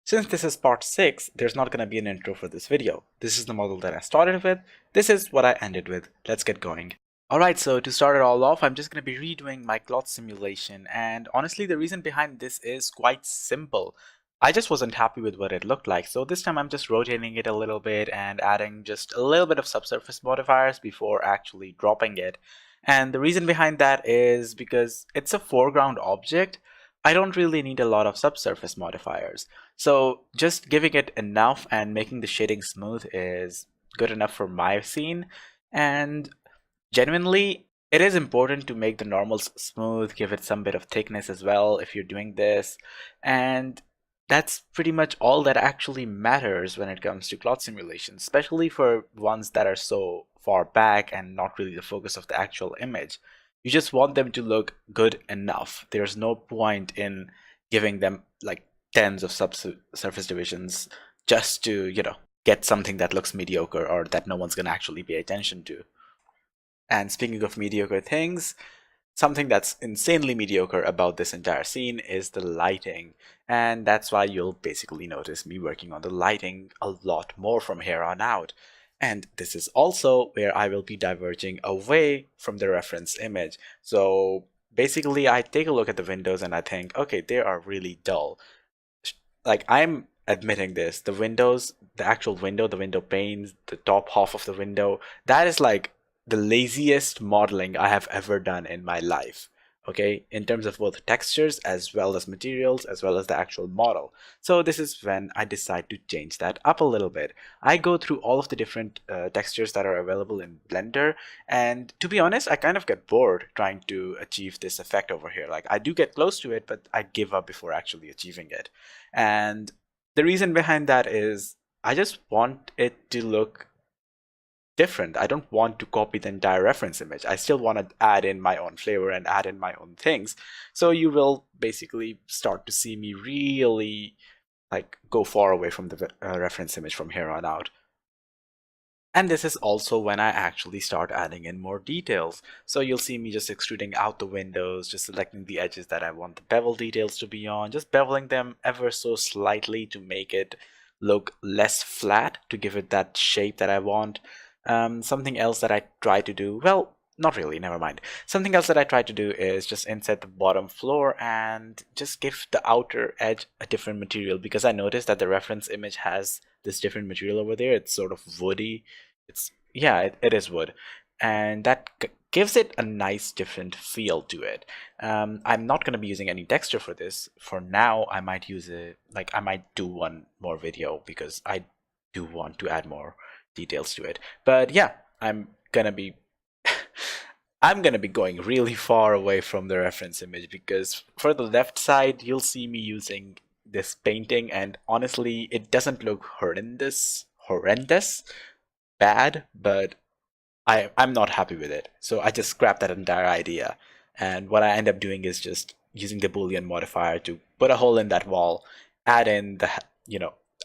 Since this is part 6, there's not going to be an intro for this video. This is the model that I started with. This is what I ended with. Let's get going. Alright, so to start it all off, I'm just going to be redoing my cloth simulation, and honestly the reason behind this is quite simple. I just wasn't happy with what it looked like, so this time I'm just rotating it a little bit and adding just a little bit of subsurface modifiers before actually dropping it. And the reason behind that is because it's a foreground object. I don't really need a lot of subsurface modifiers. So just giving it enough and making the shading smooth is good enough for my scene. And genuinely, it is important to make the normals smooth, give it some bit of thickness as well if you're doing this. And that's pretty much all that actually matters when it comes to cloth simulations, especially for ones that are so far back and not really the focus of the actual image. You just want them to look good enough. There's no point in giving them like tens of subsurface divisions just to, get something that looks mediocre or that no one's going to actually pay attention to. And speaking of mediocre things, something that's insanely mediocre about this entire scene is the lighting. And that's why you'll basically notice me working on the lighting a lot more from here on out. And this is also where I will be diverging away from the reference image. So basically I take a look at the windows and I think, okay, they are really dull. Like, I'm admitting this, the windows, the actual window, the window panes, the top half of the window, that is like the laziest modeling I have ever done in my life. Okay, in terms of both textures as well as materials as well as the actual model. So this is when I decide to change that up a little bit. I go through all of the different textures that are available in Blender, and to be honest, I kind of get bored trying to achieve this effect over here. Like, I do get close to it, but I give up before actually achieving it. And the reason behind that is I just want it to look different. I don't want to copy the entire reference image. I still want to add in my own flavor and add in my own things. So you will basically start to see me really like go far away from the reference image from here on out. And this is also when I actually start adding in more details. So you'll see me just extruding out the windows, just selecting the edges that I want the bevel details to be on, just beveling them ever so slightly to make it look less flat, to give it that shape that I want. Something else that I try to do, well, not really, never mind. Something else that I try to do is just insert the bottom floor and just give the outer edge a different material, because I noticed that the reference image has this different material over there. It's sort of woody. It is wood, and that gives it a nice different feel to it. I'm not going to be using any texture for this. For now, I might use it, like I might do one more video because I do want to add more details to it. But yeah, I'm gonna be I'm gonna be going really far away from the reference image, because for the left side you'll see me using this painting, and honestly it doesn't look horrendous bad, but I'm not happy with it. So I just scrapped that entire idea, and what I end up doing is just using the Boolean modifier to put a hole in that wall, add in the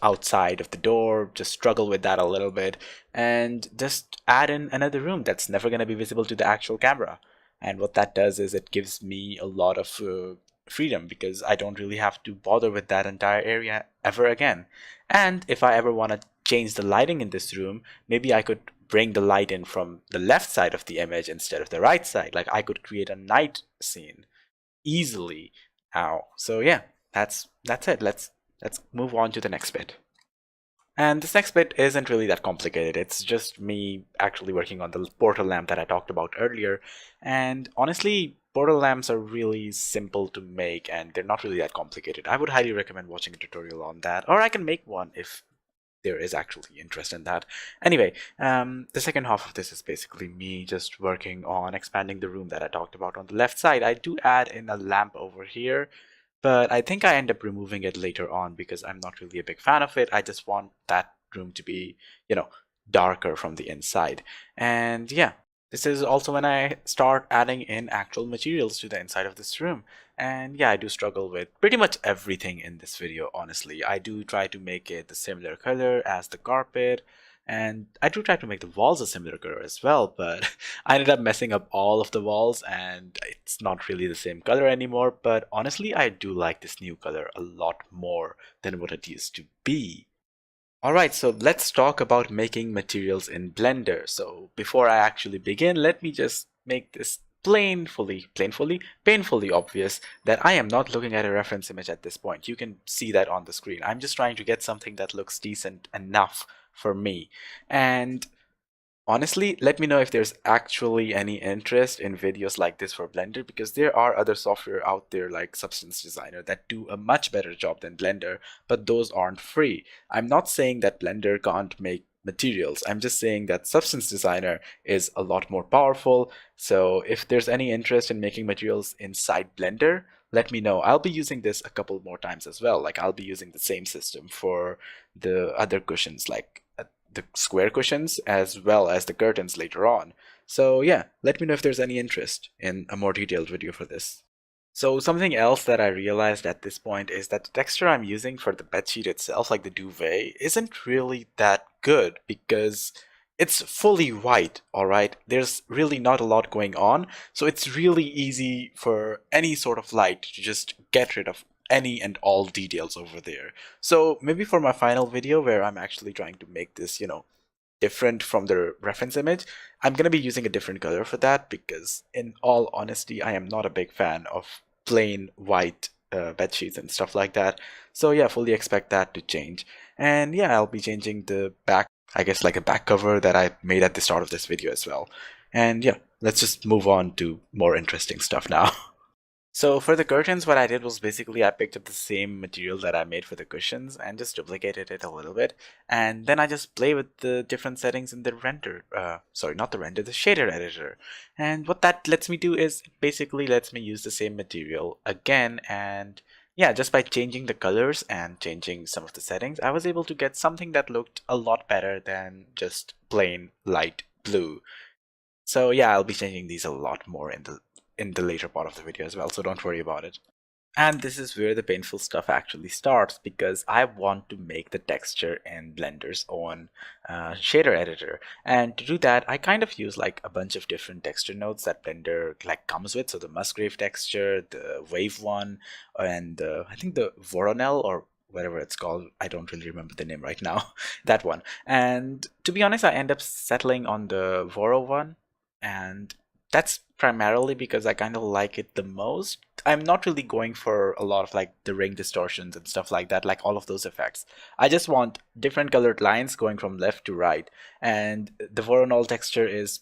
outside of the door, just struggle with that a little bit, and just add in another room that's never going to be visible to the actual camera. And what that does is it gives me a lot of freedom, because I don't really have to bother with that entire area ever again. And if I ever want to change the lighting in this room, maybe I could bring the light in from the left side of the image instead of the right side. Like, I could create a night scene easily now. So yeah, that's it. Let's move on to the next bit. And this next bit isn't really that complicated. It's just me actually working on the portal lamp that I talked about earlier. And honestly, portal lamps are really simple to make and they're not really that complicated. I would highly recommend watching a tutorial on that, or I can make one if there is actually interest in that. Anyway, the second half of this is basically me just working on expanding the room that I talked about on the left side. I do add in a lamp over here, but I think I end up removing it later on because I'm not really a big fan of it. I just want that room to be, darker from the inside. And yeah, this is also when I start adding in actual materials to the inside of this room. And yeah, I do struggle with pretty much everything in this video, honestly. I do try to make it the similar color as the carpet, And I do try to make the walls a similar color as well, but I ended up messing up all of the walls and it's not really the same color anymore. But honestly, I do like this new color a lot more than what it used to be. Alright, so let's talk about making materials in Blender. So before I actually begin, let me just make this painfully obvious that I am not looking at a reference image at this point. You can see that on the screen. I'm just trying to get something that looks decent enough for me. And honestly, let me know if there's actually any interest in videos like this for Blender, because there are other software out there like Substance Designer that do a much better job than Blender, but those aren't free. I'm not saying that Blender can't make materials. I'm just saying that Substance Designer is a lot more powerful. So if there's any interest in making materials inside Blender, let me know. I'll be using this a couple more times as well. Like I'll be using the same system for the other cushions, like the square cushions as well as the curtains later on. So yeah, let me know if there's any interest in a more detailed video for this. So something else that I realized at this point is that the texture I'm using for the bedsheet itself, like the duvet, isn't really that good because it's fully white, alright? There's really not a lot going on, so it's really easy for any sort of light to just get rid of any and all details over there. So maybe for my final video where I'm actually trying to make this, different from the reference image, I'm going to be using a different color for that because in all honesty, I am not a big fan of plain white bed sheets and stuff like that. So yeah, fully expect that to change. And yeah, I'll be changing the back, I guess like a back cover that I made at the start of this video as well. And yeah, let's just move on to more interesting stuff now. So for the curtains, what I did was basically I picked up the same material that I made for the cushions and just duplicated it a little bit. And then I just play with the different settings in the render, sorry, not the render, the shader editor. And what that lets me do is it basically lets me use the same material again. And yeah, just by changing the colors and changing some of the settings, I was able to get something that looked a lot better than just plain light blue. So yeah, I'll be changing these a lot more in the later part of the video as well, so don't worry about it. And this is where the painful stuff actually starts, because I want to make the texture in Blender's own shader editor. And to do that, I kind of use like a bunch of different texture nodes that Blender like comes with. So the Musgrave texture, the Wave one, and I think the Voronel or whatever it's called. I don't really remember the name right now. That one. And to be honest, I end up settling on the Voro one. And that's primarily because I kind of like it the most. I'm not really going for a lot of like the ring distortions and stuff like that, like all of those effects. I just want different colored lines going from left to right. And the Voronol texture is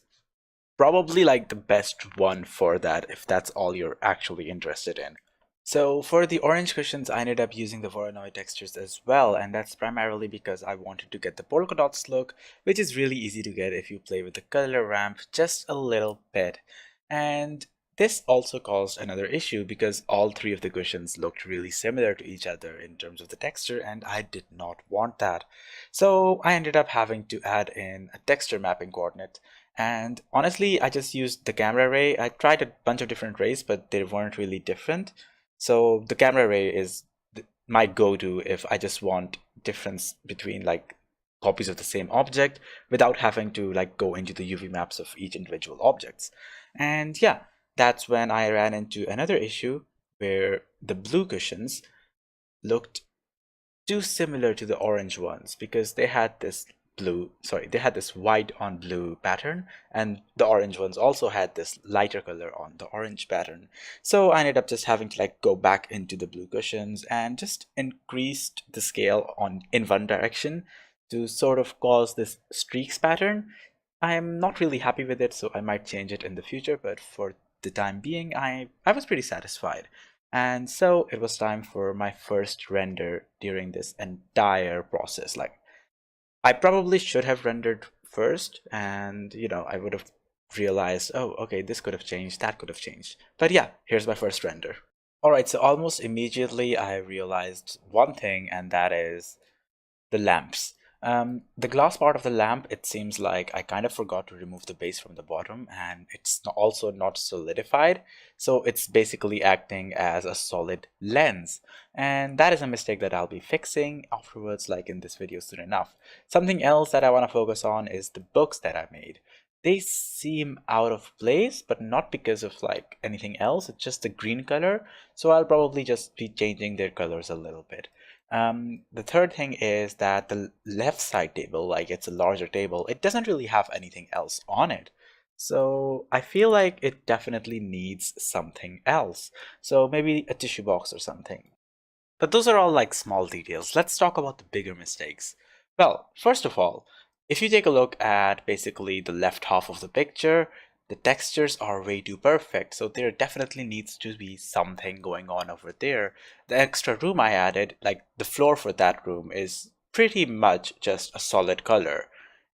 probably like the best one for that if that's all you're actually interested in. So for the orange cushions, I ended up using the Voronoi textures as well, and that's primarily because I wanted to get the polka dots look, which is really easy to get if you play with the color ramp just a little bit. And this also caused another issue because all three of the cushions looked really similar to each other in terms of the texture, and I did not want that. So I ended up having to add in a texture mapping coordinate. And honestly, I just used the camera ray. I tried a bunch of different rays, but they weren't really different. So the camera ray is my go-to if I just want difference between like copies of the same object without having to like go into the UV maps of each individual objects. And yeah, that's when I ran into another issue where the blue cushions looked too similar to the orange ones because they had this white on blue pattern, and the orange ones also had this lighter color on the orange pattern. So I ended up just having to like go back into the blue cushions and just increased the scale in one direction to sort of cause this streaks pattern. I'm not really happy with it, so I might change it in the future, but for the time being, I was pretty satisfied. And so it was time for my first render during this entire process. Like, I probably should have rendered first, and I would have realized, oh, okay, this could have changed, that could have changed. But yeah, here's my first render. Alright, so almost immediately I realized one thing, and that is the lamps. The glass part of the lamp, it seems like I kind of forgot to remove the base from the bottom, and it's also not solidified, so it's basically acting as a solid lens. And that is a mistake that I'll be fixing afterwards, like in this video soon enough. Something else that I want to focus on is the books that I made. They seem out of place, but not because of like anything else, it's just the green color, so I'll probably just be changing their colors a little bit. The third thing is that the left side table, like it's a larger table, it doesn't really have anything else on it. So I feel like it definitely needs something else. So maybe a tissue box or something. But those are all like small details. Let's talk about the bigger mistakes. Well, first of all, if you take a look at basically the left half of the picture, the textures are way too perfect, so there definitely needs to be something going on over there. The extra room I added, like the floor for that room, is pretty much just a solid color,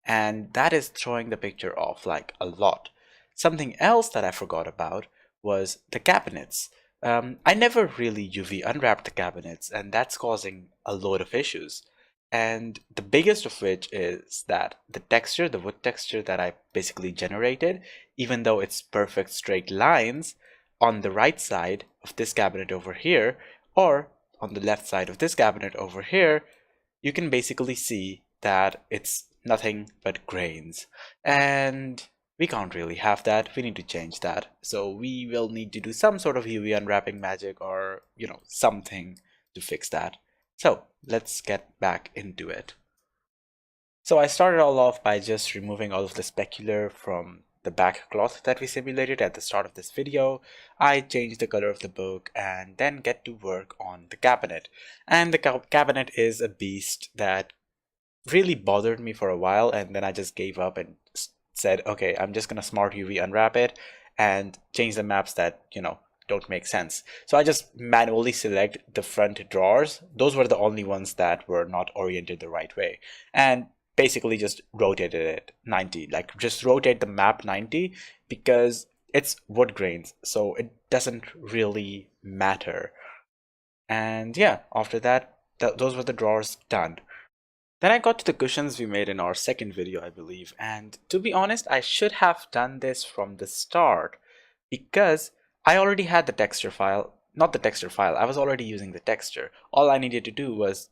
and that is throwing the picture off like a lot. Something else that I forgot about was the cabinets. I never really UV unwrapped the cabinets, and that's causing a load of issues. And the biggest of which is that the texture, the wood texture that I basically generated, even though it's perfect straight lines, on the right side of this cabinet over here, or on the left side of this cabinet over here, you can basically see that it's nothing but grains. And we can't really have that. We need to change that. So we will need to do some sort of UV unwrapping magic or, something to fix that. So let's get back into it. So I started all off by just removing all of the specular from the back cloth that we simulated at the start of this video. I changed the color of the book and then get to work on the cabinet. And the cabinet is a beast that really bothered me for a while, and then I just gave up and said, okay, I'm just gonna smart UV unwrap it and change the maps that, don't make sense. So I just manually select the front drawers. Those were the only ones that were not oriented the right way, and basically just rotated it 90, like just rotate the map 90, because it's wood grains, so it doesn't really matter. And yeah, after that, those were the drawers done. Then I got to the cushions we made in our second video, I believe, and to be honest, I should have done this from the start, because I already had the texture file, not the texture file, I was already using the texture. All I needed to do was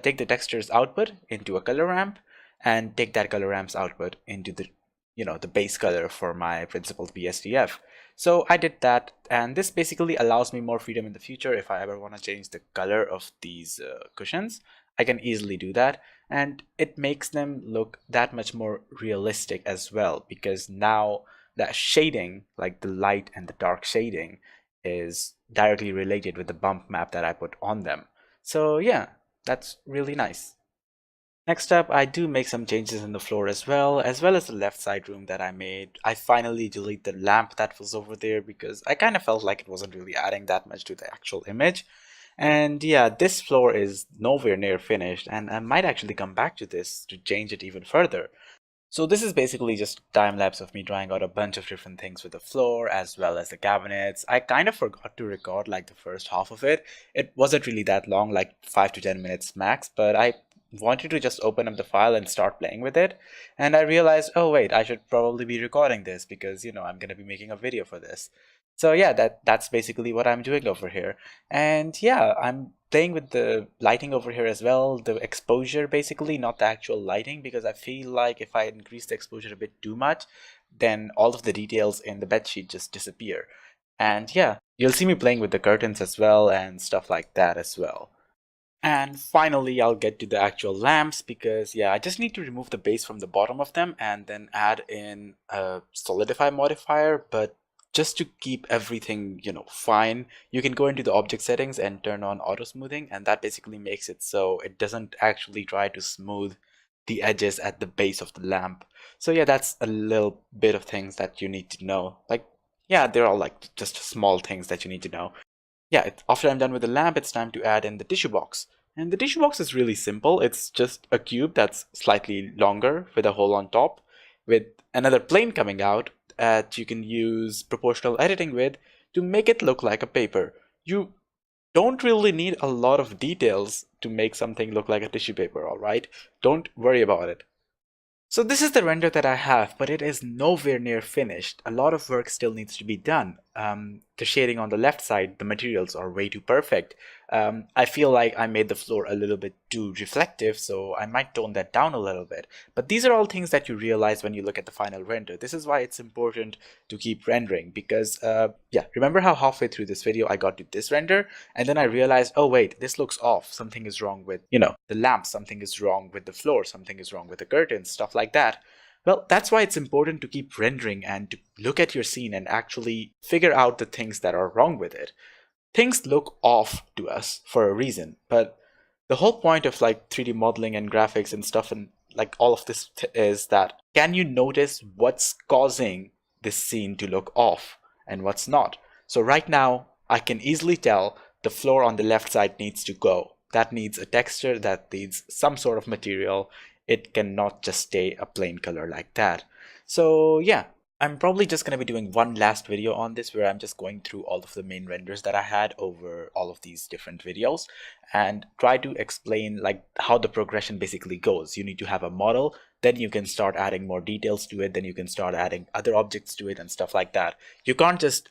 take the texture's output into a color ramp and take that color ramp's output into the base color for my principled BSDF. So I did that, and this basically allows me more freedom in the future. If I ever want to change the color of these cushions, I can easily do that, and it makes them look that much more realistic as well, because now that shading, like the light and the dark shading, is directly related with the bump map that I put on them. So yeah, that's really nice. Next up, I do make some changes in the floor as well as the left side room that I made. I finally delete the lamp that was over there because I kind of felt like it wasn't really adding that much to the actual image. And yeah, this floor is nowhere near finished, and I might actually come back to this to change it even further. So this is basically just time lapse of me trying out a bunch of different things with the floor as well as the cabinets. I kind of forgot to record like the first half of it. It wasn't really that long, like 5 to 10 minutes max, but I wanted to just open up the file and start playing with it. And I realized, oh wait, I should probably be recording this because, I'm going to be making a video for this. So yeah, that's basically what I'm doing over here. And yeah, I'm playing with the lighting over here as well, the exposure basically, not the actual lighting, because I feel like if I increase the exposure a bit too much, then all of the details in the bedsheet just disappear. And yeah, you'll see me playing with the curtains as well and stuff like that as well. And finally, I'll get to the actual lamps because yeah, I just need to remove the base from the bottom of them and then add in a solidify modifier. But just to keep everything, fine, you can go into the object settings and turn on auto smoothing, and that basically makes it so it doesn't actually try to smooth the edges at the base of the lamp. So yeah, that's a little bit of things that you need to know. Like, yeah, they're all like just small things that you need to know. Yeah, after I'm done with the lamp, it's time to add in the tissue box. And the tissue box is really simple. It's just a cube that's slightly longer with a hole on top, with another plane coming out that you can use proportional editing with to make it look like a paper. You don't really need a lot of details to make something look like a tissue paper, all right? Don't worry about it. So this is the render that I have, but it is nowhere near finished. A lot of work still needs to be done. The shading on the left side, the materials are way too perfect. I feel like I made the floor a little bit too reflective, so I might tone that down a little bit. But these are all things that you realize when you look at the final render. This is why it's important to keep rendering because, yeah, remember how halfway through this video I got to this render and then I realized, oh wait, this looks off. Something is wrong with, the lamp, something is wrong with the floor, something is wrong with the curtains, stuff like that. Well, that's why it's important to keep rendering and to look at your scene and actually figure out the things that are wrong with it. Things look off to us for a reason, but the whole point of like 3D modeling and graphics and stuff and like all of this is that can you notice what's causing this scene to look off and what's not? So right now I can easily tell the floor on the left side needs to go. That needs a texture, that needs some sort of material. It cannot just stay a plain color like that. So yeah, I'm probably just going to be doing one last video on this where I'm just going through all of the main renders that I had over all of these different videos and try to explain like how the progression basically goes. You need to have a model, then you can start adding more details to it, then you can start adding other objects to it and stuff like that. You can't just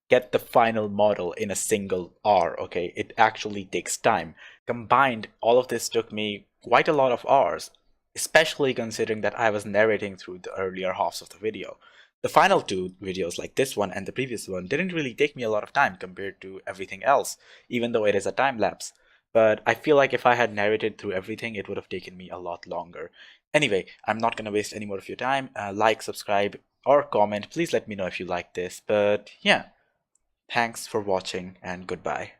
get the final model in a single hour, okay? It actually takes time. Combined, all of this took me quite a lot of hours, especially considering that I was narrating through the earlier halves of the video. The final two videos, like this one and the previous one, didn't really take me a lot of time compared to everything else, even though it is a time lapse. But I feel like if I had narrated through everything, it would have taken me a lot longer. Anyway, I'm not going to waste any more of your time. Like, subscribe, or comment. Please let me know if you like this. But yeah, thanks for watching and goodbye.